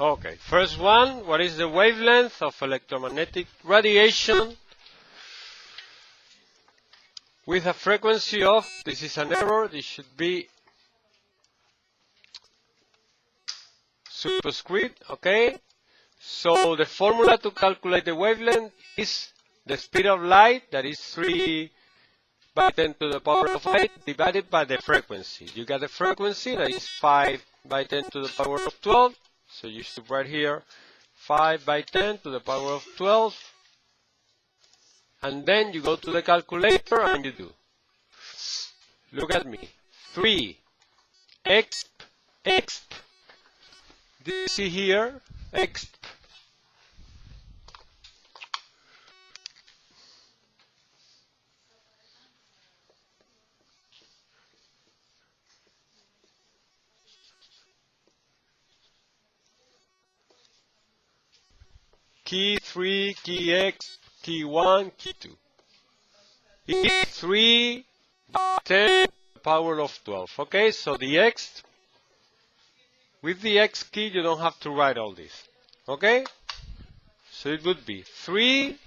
Okay, first one, what is the wavelength of electromagnetic radiation with a frequency of, this is an error, this should be superscript, okay? So the formula to calculate the wavelength is the speed of light, that is 3 by 10 to the power of 8, divided by the frequency. You got the frequency, that is 5 by 10 to the power of 12. So you should write here 5 by 10 to the power of 12. And then you go to the calculator and you do. Look at me. 3 exp. Do you see here? Exp. Key 3, key X, key 1, key 2. It is 3 by 10 to the power of 12. Okay, so the X, with the X key you don't have to write all this. Okay, so it would be 3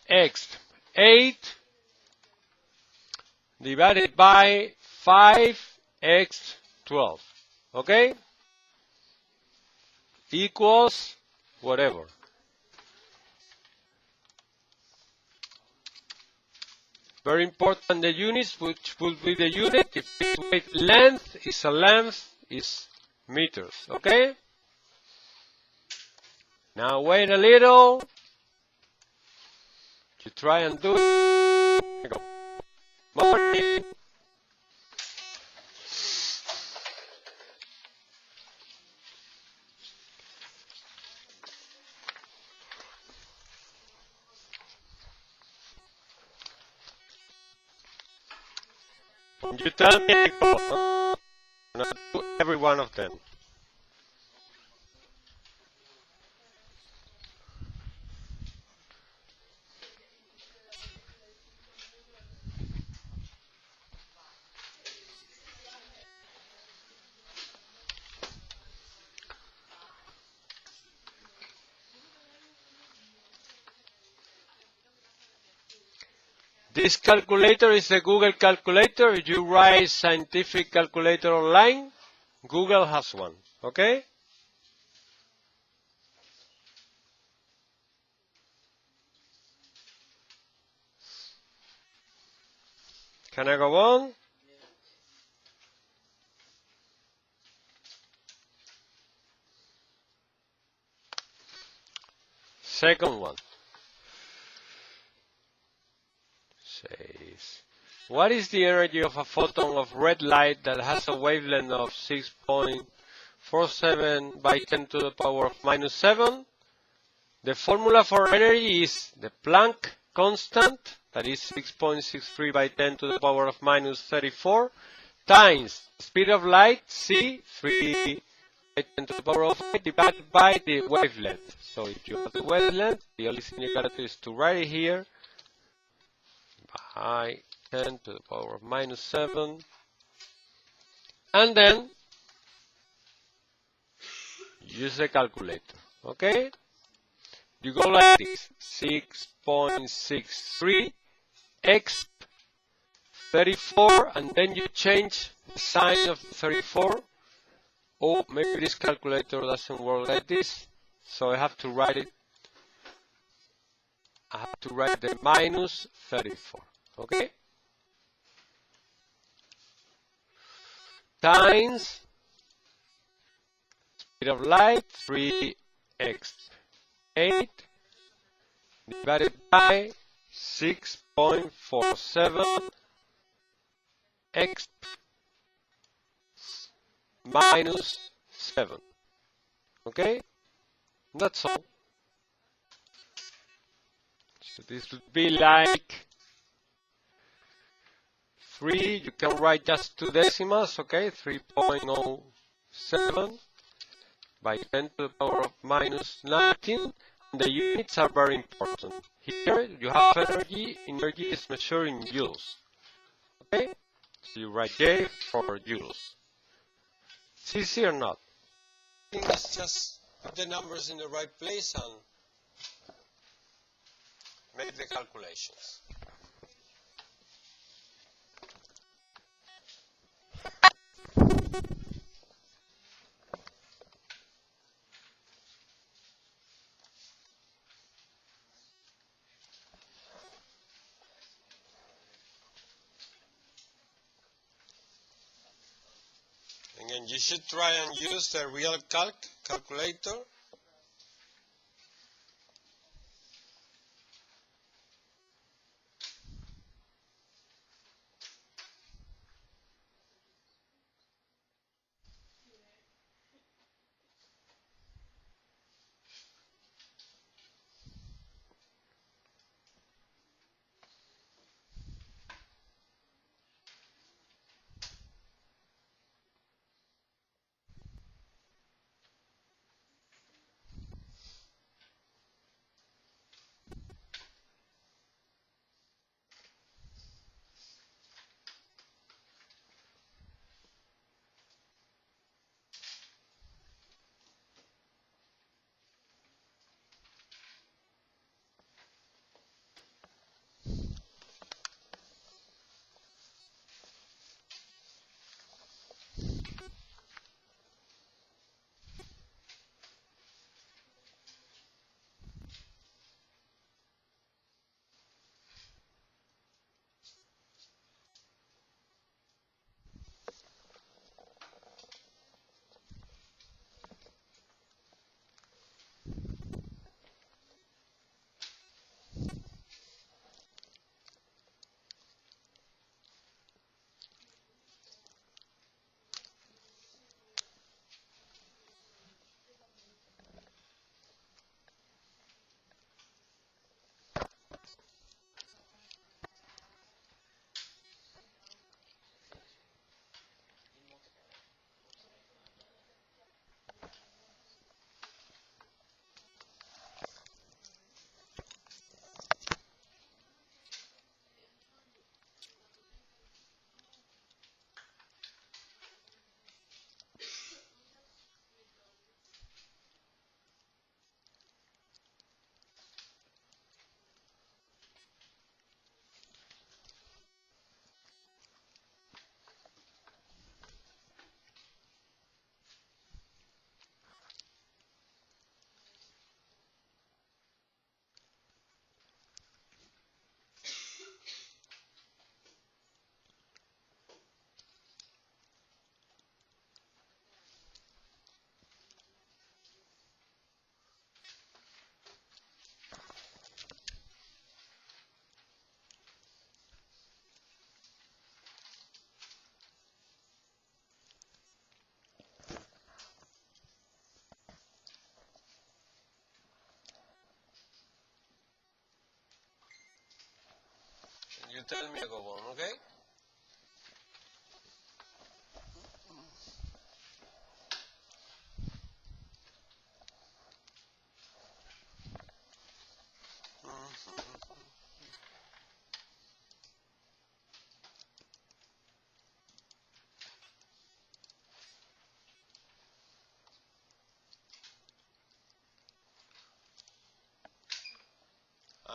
X 8 divided by 5x 12. Okay, equals whatever. Very important, the units, which will be the unit. If it's wavelength is a length, is meters. Okay? Now wait a little. You try and do it. Here we go. Morning. You tell me I go. I'm going to do every one of them. This calculator is a Google calculator. If you write scientific calculator online, Google has one. Okay? Can I go on? Second one. Says, what is the energy of a photon of red light that has a wavelength of 6.47 by 10 to the power of minus 7? The formula for energy is the Planck constant, that is 6.63 by 10 to the power of minus 34, times speed of light, c, 3 by 10 to the power of 8, divided by the wavelength. So if you have the wavelength, the only thing you got to do is to write it here, by 10 to the power of minus 7, and then use the calculator. Okay, you go like this: 6.63 x 34, and then you change the sign of 34. Oh, maybe this calculator doesn't work like this, so I have to write it. I have to write the minus 34. Okay, times speed of light 3x8 divided by 6.47 x minus 7. Okay, that's all. So this would be like 3, you can write just 2 decimals, okay, 3.07 by 10 to the power of minus 19. And the units are very important. Here you have energy. Energy is measured in joules. Okay, so you write J for joules. It's easy or not? thing is just put the numbers in the right place and make the calculations. Again, you should try and use the real calculator. You tell me I go on, okay?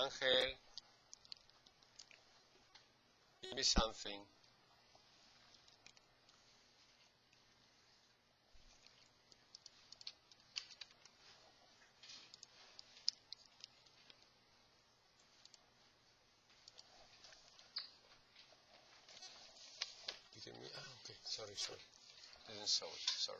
Angel, give me something. You give me, okay, sorry. Didn't show it, sorry.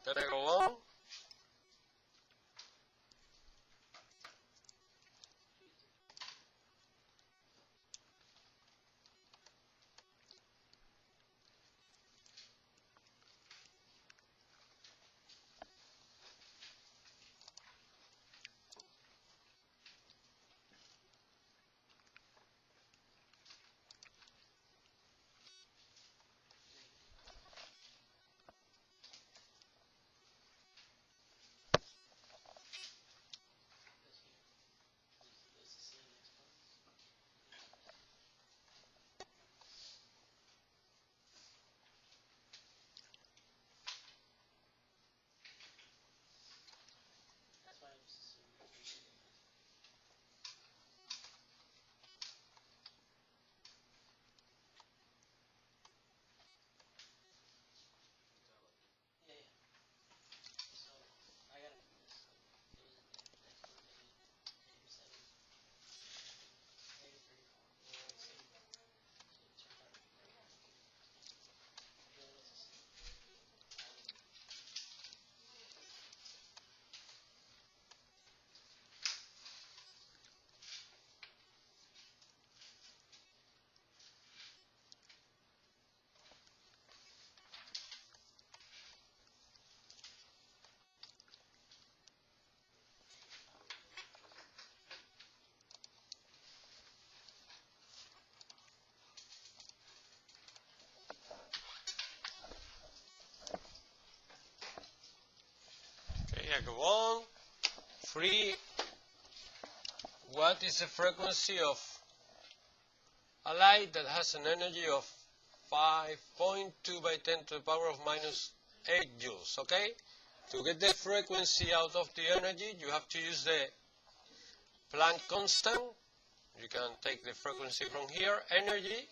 Can I go on? Okay, I go on. 3. What is the frequency of a light that has an energy of 5.2 by 10 to the power of minus 8 joules? Okay? To get the frequency out of the energy, you have to use the Planck constant. You can take the frequency from here, energy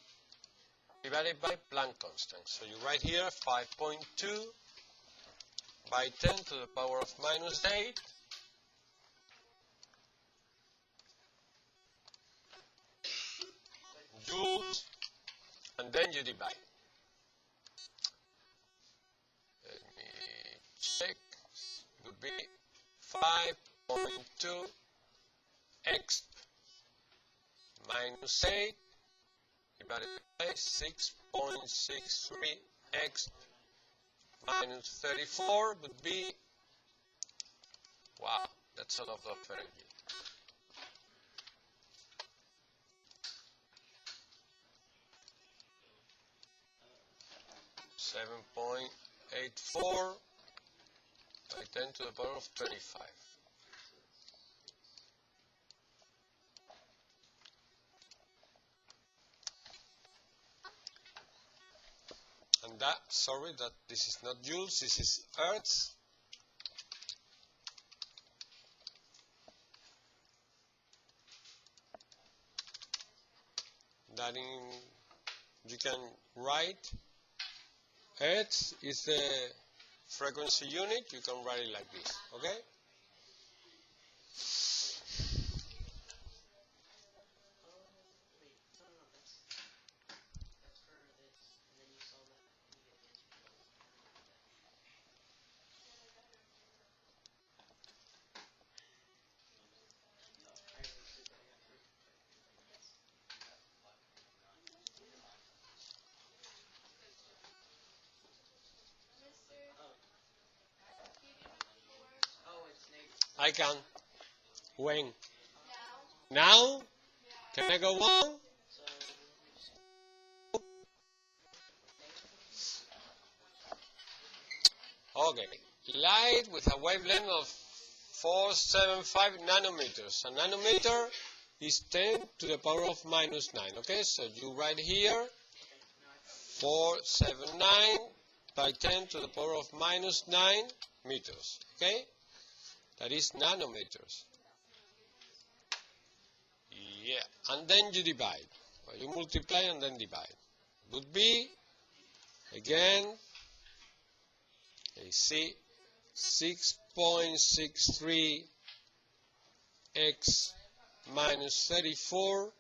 divided by Planck constant. So you write here 5.2 by 10 to the power of minus 8 joules, and then you divide. Let me check. Would be 5.2 x minus 8 divided by 6.63 x minus 34 would be, wow, that's a lot of energy. 7.84 by 10 to the power of 25. And that, sorry, that this is not joules, this is hertz. That you can write, hertz is the frequency unit, you can write it like this, okay? I can. When? Now? Can I go on? Okay. Light with a wavelength of 475 nanometers. A nanometer is 10 to the power of minus 9. Okay, so you write here 479 by 10 to the power of minus 9 meters. Okay? That is nanometers. Yeah, and then you divide. Well, you multiply and then divide. Would be, again, you see, 6.63 x minus 34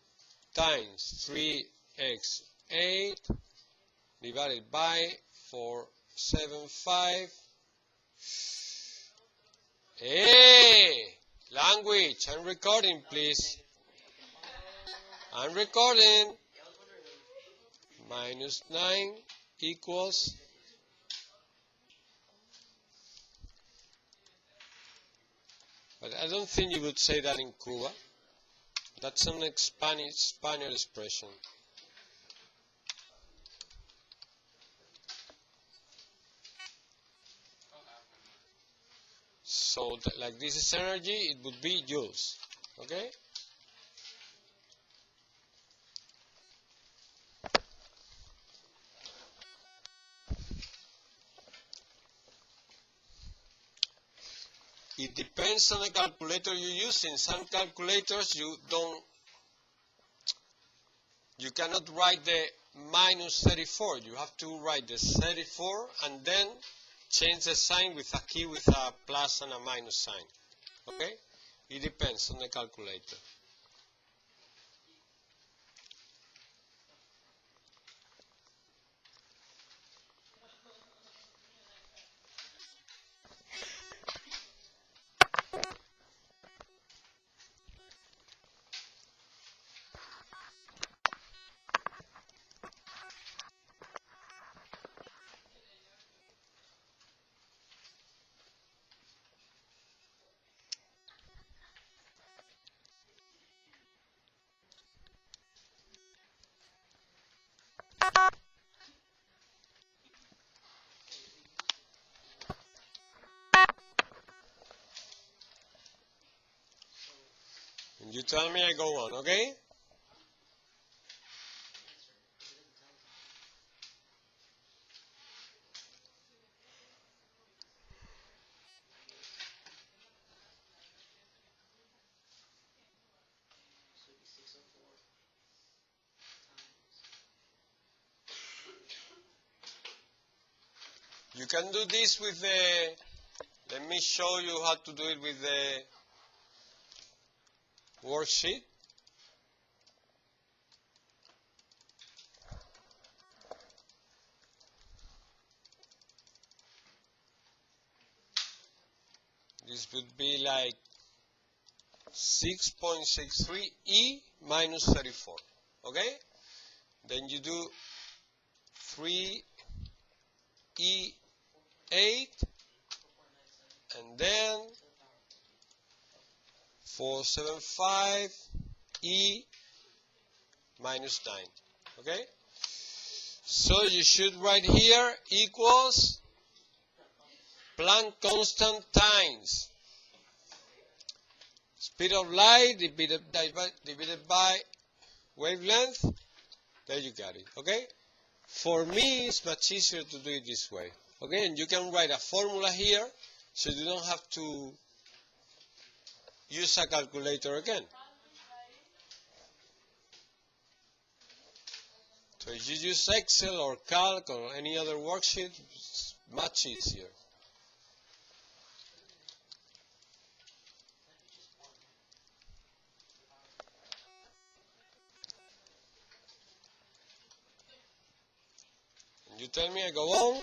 times 3x8 divided by 475 Hey, language, I'm recording, please. I'm recording. Minus 9 equals. But I don't think you would say that in Cuba. That's an Spanish expression. So, like this is energy, it would be joules. Okay? It depends on the calculator you use. In some calculators, you cannot write the minus 34. You have to write the 34 and then change the sign with a key with a plus and a minus sign. Okay? It depends on the calculator. And you tell me, I go on, okay? You can do this with the, let me show you how to do it with the worksheet. This would be like 6.63 E minus 34, okay? Then you do 3 E8 and then 475 E minus 9, okay? So you should write here equals Planck constant times speed of light divided by wavelength. There you got it, okay? For me, it's much easier to do it this way, okay? And you can write a formula here, so you don't have to use a calculator again. So if you use Excel or Calc or any other worksheet, it's much easier. You tell me, I go on.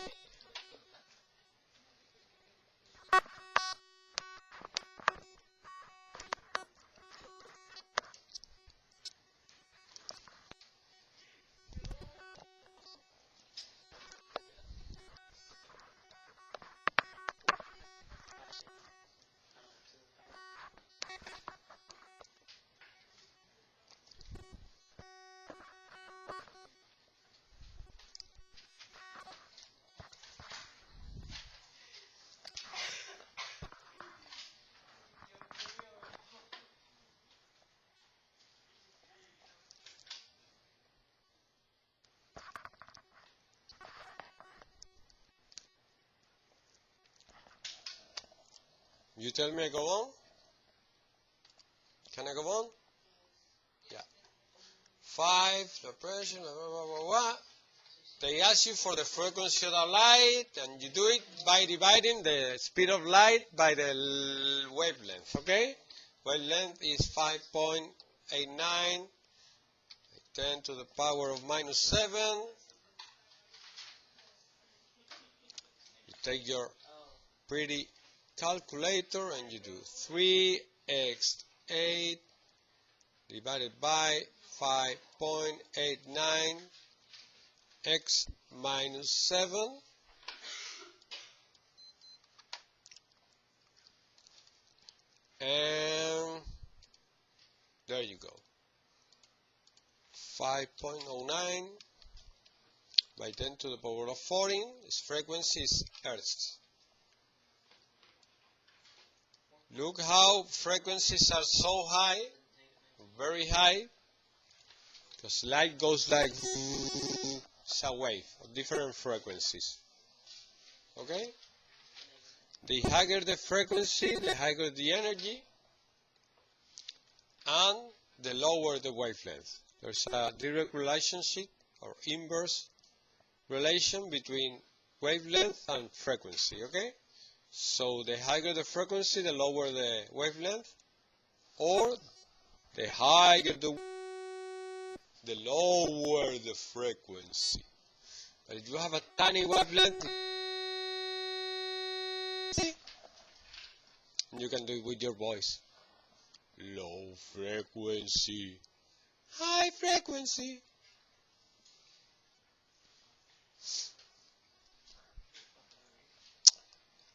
You tell me, I go on. Can I go on? Yeah. 5, the pressure, blah, blah, blah, blah, blah. They ask you for the frequency of the light, and you do it by dividing the speed of light by the wavelength, okay? Wavelength is 5.89, 10 to the power of minus 7. You take your pretty calculator and you do 3x8 divided by 5.89 x minus 7 and there you go. 5.09 by 10 to the power of 14. Its frequency is hertz. Look how frequencies are so high, very high, because light goes like it's a wave of different frequencies. Okay? The higher the frequency, the higher the energy, and the lower the wavelength. There's a direct relationship or inverse relation between wavelength and frequency, okay? So the higher the frequency, the lower the wavelength, or the higher the lower the frequency. But if you have a tiny wavelength, you can do it with your voice. Low frequency, high frequency.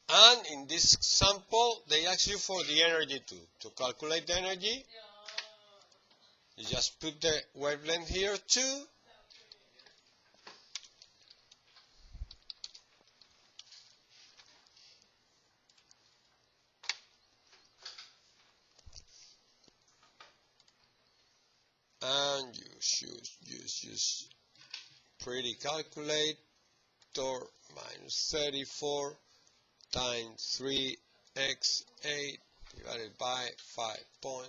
And in this example, they ask you for the energy too. To calculate the energy, you just put the wavelength here too. And you should use pretty calculator minus 34 times 3x8 divided by 5.89.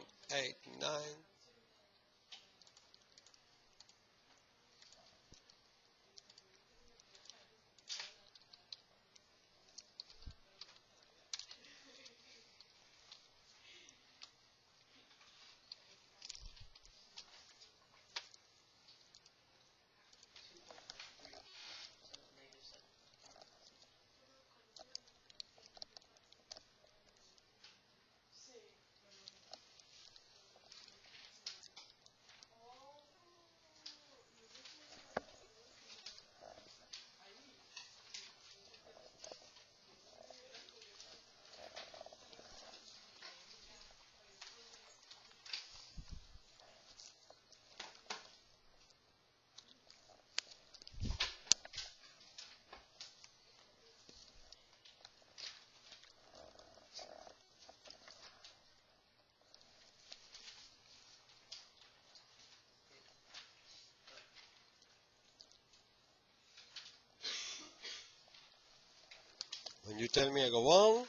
When you tell me, I go on.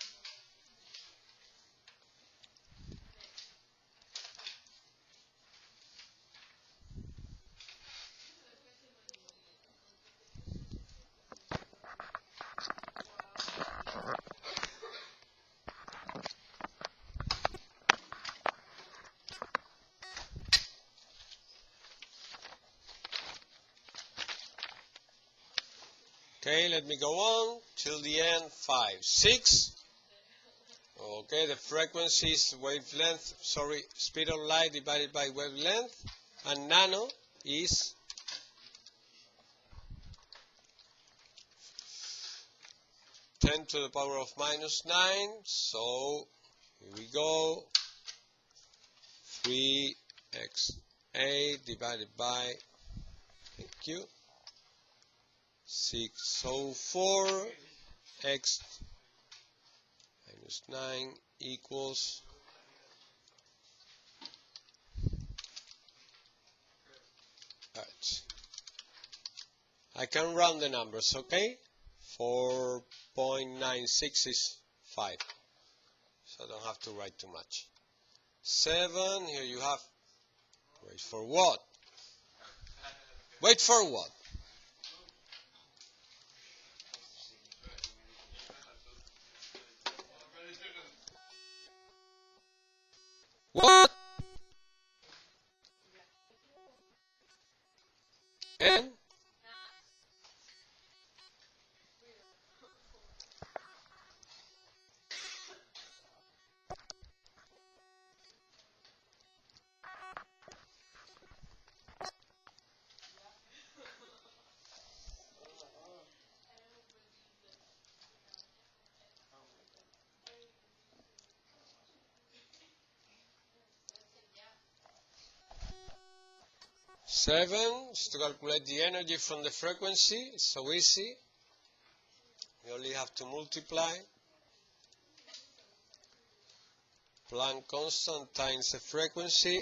Okay, let me go on till the end. 5, 6. Okay, the frequency is wavelength, speed of light divided by wavelength, and nano is 10 to the power of minus 9. So here we go. 3x8 divided by, thank you, 604 x minus 9 equals hertz. I can round the numbers, okay? 4.96 is 5, so I don't have to write too much. 7, here you have, wait for what? Wait for what? What? And 7 is to calculate the energy from the frequency. It's so easy. We only have to multiply Planck constant times the frequency.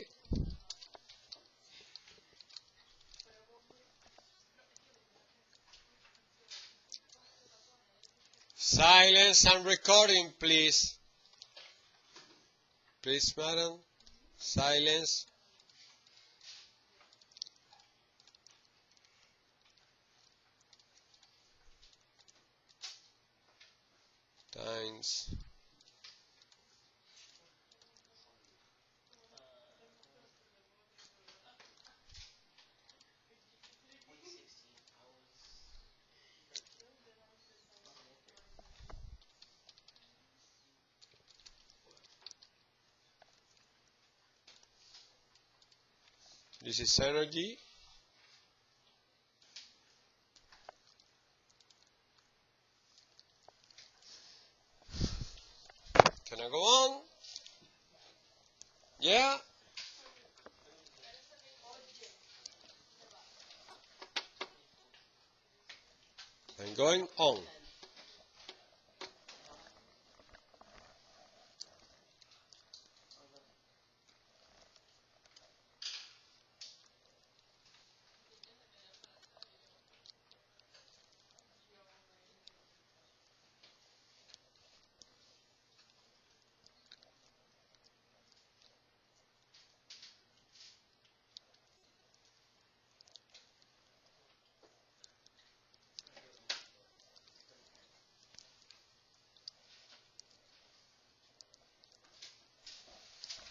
Silence and recording, please. Please, madam. Silence. Times this is energy. Can I go on? Yeah? I'm going on.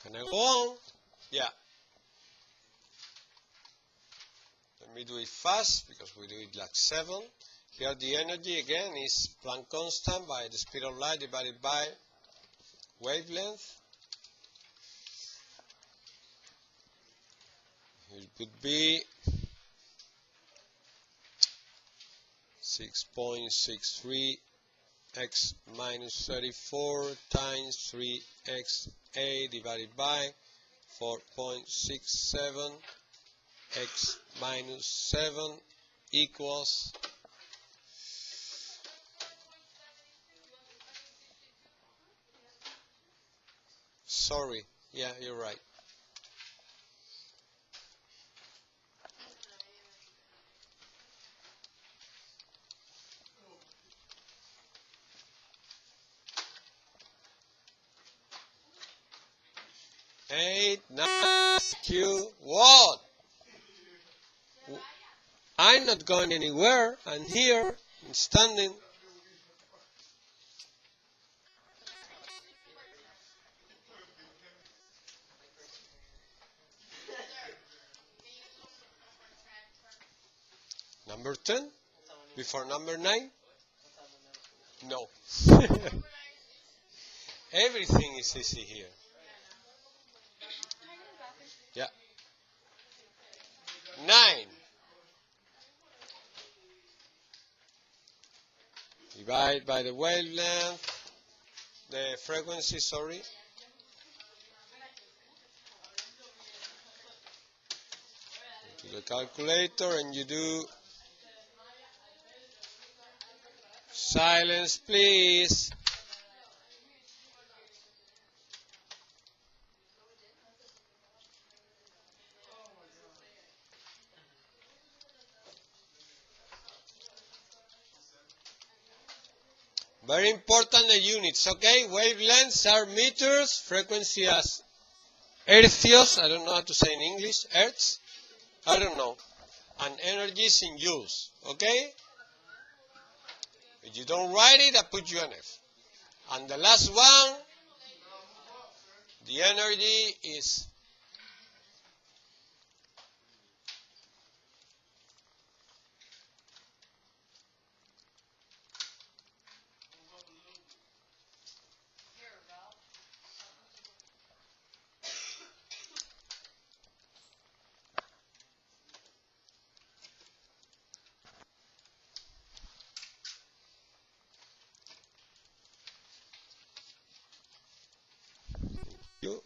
Can I go on? Yeah. Let me do it fast because we do it like 7. Here the energy again is Planck constant by the speed of light divided by wavelength. It would be 6.63 x minus 34 times 3xa divided by 4.67 x minus 7 equals sorry, yeah, you're right. Eight, 9, Q, what? I'm not going anywhere. I'm here, I'm standing. Number 10? Before number 9? No. Everything is easy here. Yeah. 9. Divide by the wavelength, the frequency, sorry. To the calculator and you do silence, please. Very important, the units, okay? Wavelengths are meters, frequency as hertzios, I don't know how to say in English, hertz, I don't know, and energy is in joules, okay? If you don't write it, I put you an F. And the last one, the energy is you.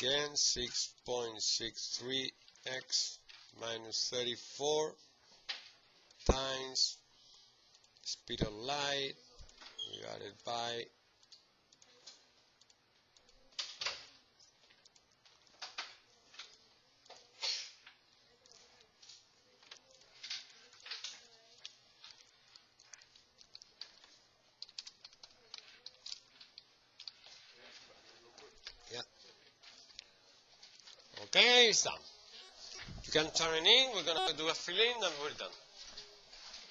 again, 6.63x minus 34 times speed of light divided by okay, it's done. You can turn it in, we're going to do a fill-in and we're done.